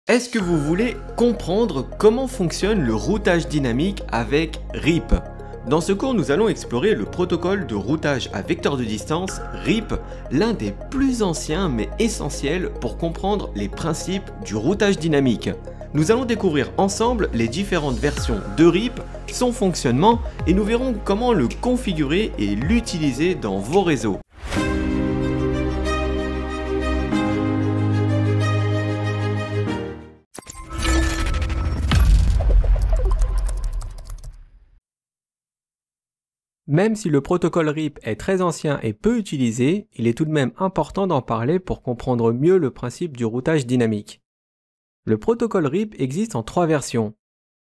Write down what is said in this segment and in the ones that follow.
Est-ce que vous voulez comprendre comment fonctionne le routage dynamique avec RIP? Dans ce cours, nous allons explorer le protocole de routage à vecteur de distance RIP, l'un des plus anciens mais essentiels pour comprendre les principes du routage dynamique. Nous allons découvrir ensemble les différentes versions de RIP, son fonctionnement et nous verrons comment le configurer et l'utiliser dans vos réseaux. Même si le protocole RIP est très ancien et peu utilisé, il est tout de même important d'en parler pour comprendre mieux le principe du routage dynamique. Le protocole RIP existe en trois versions.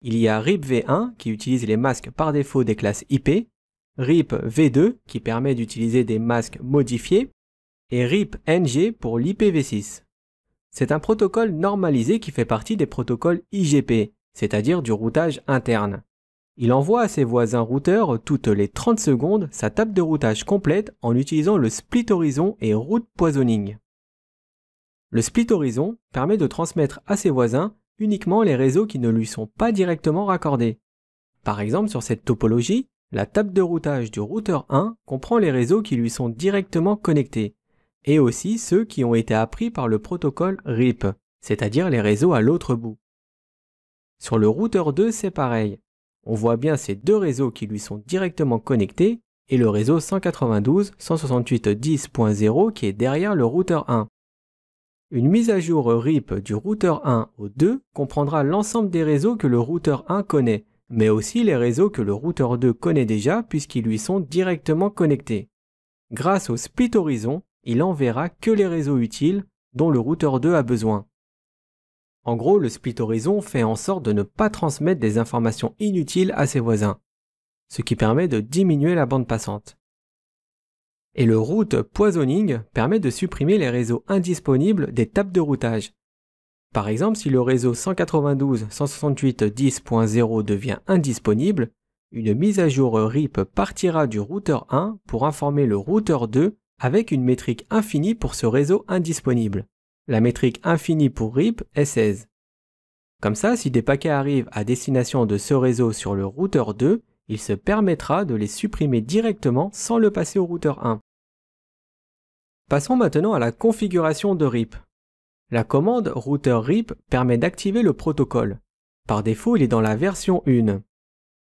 Il y a RIP v1 qui utilise les masques par défaut des classes IP, RIP v2 qui permet d'utiliser des masques modifiés, et RIP NG pour l'IPv6. C'est un protocole normalisé qui fait partie des protocoles IGP, c'est-à-dire du routage interne. Il envoie à ses voisins routeurs toutes les 30 secondes sa table de routage complète en utilisant le split horizon et route poisoning. Le split horizon permet de transmettre à ses voisins uniquement les réseaux qui ne lui sont pas directement raccordés. Par exemple, sur cette topologie, la table de routage du routeur 1 comprend les réseaux qui lui sont directement connectés, et aussi ceux qui ont été appris par le protocole RIP, c'est-à-dire les réseaux à l'autre bout. Sur le routeur 2, c'est pareil. On voit bien ces deux réseaux qui lui sont directement connectés et le réseau 192.168.10.0 qui est derrière le routeur 1. Une mise à jour RIP du routeur 1 au 2 comprendra l'ensemble des réseaux que le routeur 1 connaît, mais aussi les réseaux que le routeur 2 connaît déjà puisqu'ils lui sont directement connectés. Grâce au split horizon, il enverra que les réseaux utiles dont le routeur 2 a besoin. En gros, le split horizon fait en sorte de ne pas transmettre des informations inutiles à ses voisins, ce qui permet de diminuer la bande passante. Et le route poisoning permet de supprimer les réseaux indisponibles des tables de routage. Par exemple, si le réseau 192.168.10.0 devient indisponible, une mise à jour RIP partira du routeur 1 pour informer le routeur 2 avec une métrique infinie pour ce réseau indisponible. La métrique infinie pour RIP est 16. Comme ça, si des paquets arrivent à destination de ce réseau sur le routeur 2, il se permettra de les supprimer directement sans le passer au routeur 1. Passons maintenant à la configuration de RIP. La commande routeur RIP permet d'activer le protocole. Par défaut, il est dans la version 1.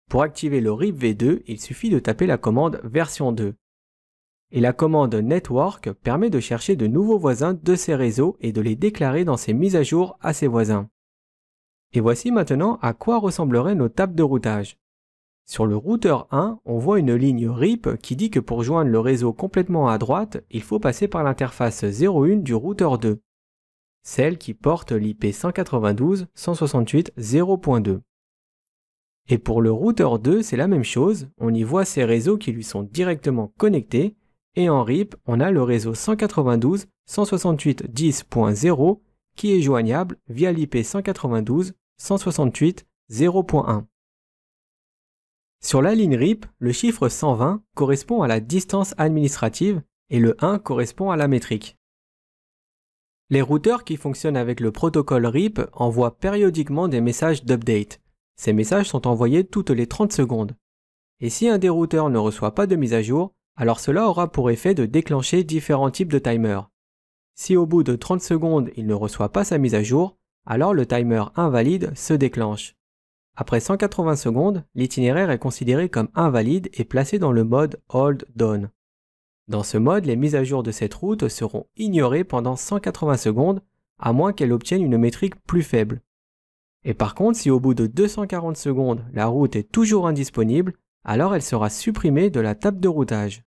Pour activer le RIP v2, il suffit de taper la commande version 2. Et la commande network permet de chercher de nouveaux voisins de ces réseaux et de les déclarer dans ses mises à jour à ses voisins. Et voici maintenant à quoi ressembleraient nos tables de routage. Sur le routeur 1, on voit une ligne RIP qui dit que pour joindre le réseau complètement à droite, il faut passer par l'interface 01 du routeur 2, celle qui porte l'IP 192.168.0.2. Et pour le routeur 2, c'est la même chose, on y voit ces réseaux qui lui sont directement connectés, et en RIP, on a le réseau 192.168.10.0 qui est joignable via l'IP 192.168.0.1. Sur la ligne RIP, le chiffre 120 correspond à la distance administrative et le 1 correspond à la métrique. Les routeurs qui fonctionnent avec le protocole RIP envoient périodiquement des messages d'update. Ces messages sont envoyés toutes les 30 secondes. Et si un des routeurs ne reçoit pas de mise à jour, alors cela aura pour effet de déclencher différents types de timers. Si au bout de 30 secondes il ne reçoit pas sa mise à jour, alors le timer invalide se déclenche. Après 180 secondes, l'itinéraire est considéré comme invalide et placé dans le mode Hold Down. Dans ce mode, les mises à jour de cette route seront ignorées pendant 180 secondes, à moins qu'elle obtienne une métrique plus faible. Et par contre, si au bout de 240 secondes, la route est toujours indisponible, alors elle sera supprimée de la table de routage.